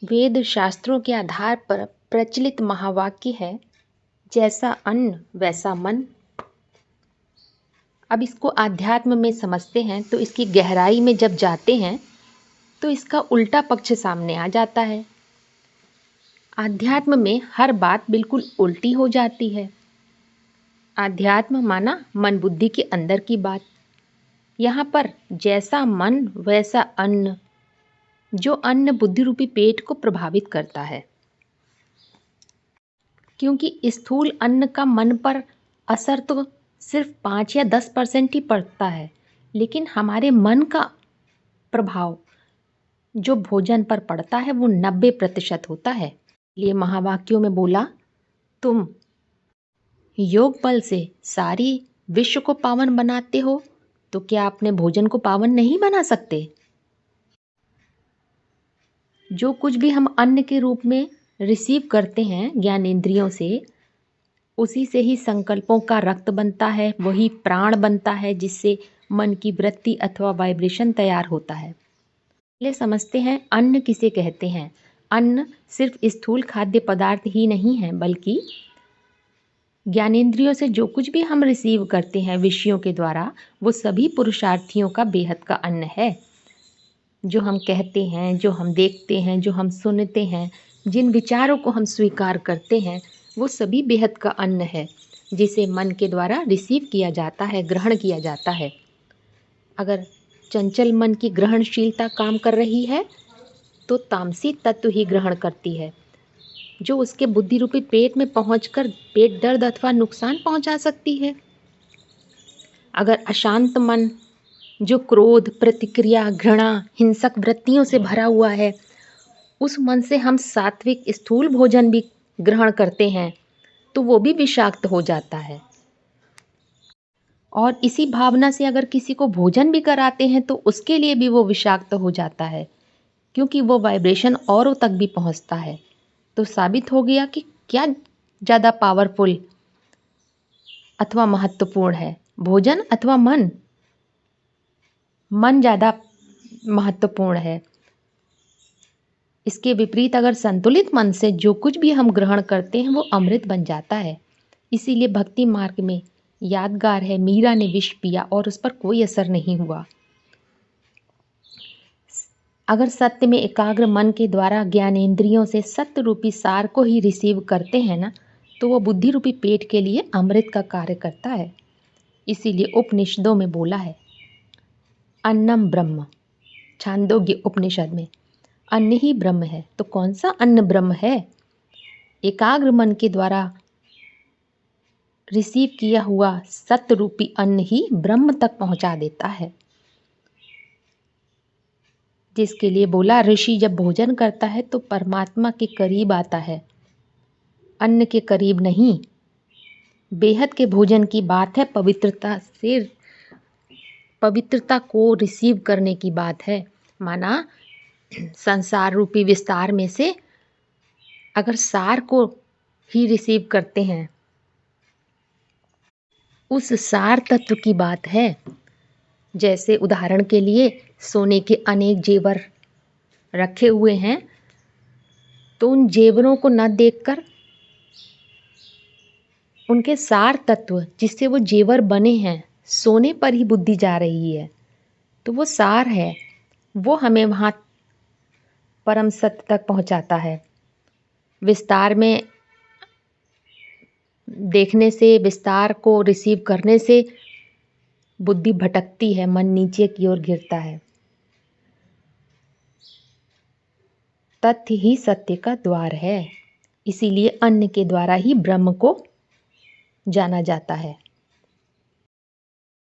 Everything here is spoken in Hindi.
वेद शास्त्रों के आधार पर प्रचलित महावाक्य है, जैसा अन्न वैसा मन। अब इसको आध्यात्म में समझते हैं तो इसकी गहराई में जब जाते हैं तो इसका उल्टा पक्ष सामने आ जाता है। आध्यात्म में हर बात बिल्कुल उल्टी हो जाती है। आध्यात्म माना मन बुद्धि के अंदर की बात। यहाँ पर जैसा मन वैसा अन्न, जो अन्न बुद्धि रूपी पेट को प्रभावित करता है। क्योंकि स्थूल अन्न का मन पर असर तो सिर्फ 5 या 10% ही पड़ता है, लेकिन हमारे मन का प्रभाव जो भोजन पर पड़ता है वो 90% होता है। ये महावाक्यों में बोला, तुम योग बल से सारी विश्व को पावन बनाते हो, तो क्या अपने भोजन को पावन नहीं बना सकते? जो कुछ भी हम अन्न के रूप में रिसीव करते हैं ज्ञानेंद्रियों से, उसी से ही संकल्पों का रक्त बनता है, वही प्राण बनता है, जिससे मन की वृत्ति अथवा वाइब्रेशन तैयार होता है। पहले समझते हैं अन्न किसे कहते हैं। अन्न सिर्फ स्थूल खाद्य पदार्थ ही नहीं है, बल्कि ज्ञानेंद्रियों से जो कुछ भी हम रिसीव करते हैं विषयों के द्वारा, वो सभी पुरुषार्थियों का बेहद का अन्न है। जो हम कहते हैं, जो हम देखते हैं, जो हम सुनते हैं, जिन विचारों को हम स्वीकार करते हैं, वो सभी बेहद का अन्न है, जिसे मन के द्वारा रिसीव किया जाता है, ग्रहण किया जाता है। अगर चंचल मन की ग्रहणशीलता काम कर रही है तो तामसी तत्व ही ग्रहण करती है, जो उसके बुद्धि रूपी पेट में पहुंचकर पेट दर्द अथवा नुकसान पहुंचा सकती है। अगर अशांत मन जो क्रोध, प्रतिक्रिया, घृणा, हिंसक वृत्तियों से भरा हुआ है, उस मन से हम सात्विक स्थूल भोजन भी ग्रहण करते हैं तो वो भी विषाक्त हो जाता है। और इसी भावना से अगर किसी को भोजन भी कराते हैं तो उसके लिए भी वो विषाक्त हो जाता है, क्योंकि वो वाइब्रेशन औरों तक भी पहुंचता है। तो साबित हो गया कि क्या ज़्यादा पावरफुल अथवा महत्वपूर्ण है, भोजन अथवा मन? मन ज़्यादा महत्वपूर्ण है। इसके विपरीत अगर संतुलित मन से जो कुछ भी हम ग्रहण करते हैं वो अमृत बन जाता है। इसीलिए भक्ति मार्ग में यादगार है, मीरा ने विष पिया और उस पर कोई असर नहीं हुआ। अगर सत्य में एकाग्र मन के द्वारा ज्ञानेंद्रियों से सत्य रूपी सार को ही रिसीव करते हैं ना, तो वो बुद्धि रूपी पेट के लिए अमृत का कार्य करता है। इसीलिए उपनिषदों में बोला है, अन्नम ब्रह्म। छांदोग्य उपनिषद में अन्न ही ब्रह्म है। तो कौन सा अन्न ब्रह्म है? एकाग्र मन के द्वारा रिसीव किया हुआ सत्य रूपी अन्न ही ब्रह्म तक पहुंचा देता है। जिसके लिए बोला, ऋषि जब भोजन करता है तो परमात्मा के करीब आता है, अन्न के करीब नहीं। बेहद के भोजन की बात है, पवित्रता को रिसीव करने की बात है। माना संसार रूपी विस्तार में से अगर सार को ही रिसीव करते हैं, उस सार तत्व की बात है। जैसे उदाहरण के लिए सोने के अनेक जेवर रखे हुए हैं, तो उन जेवरों को न देखकर उनके सार तत्व जिससे वो जेवर बने हैं, सोने पर ही बुद्धि जा रही है, तो वो सार है, वो हमें वहाँ परम सत्य तक पहुँचाता है। विस्तार में देखने से, विस्तार को रिसीव करने से बुद्धि भटकती है, मन नीचे की ओर गिरता है। तथ्य ही सत्य का द्वार है, इसीलिए अन्न के द्वारा ही ब्रह्म को जाना जाता है।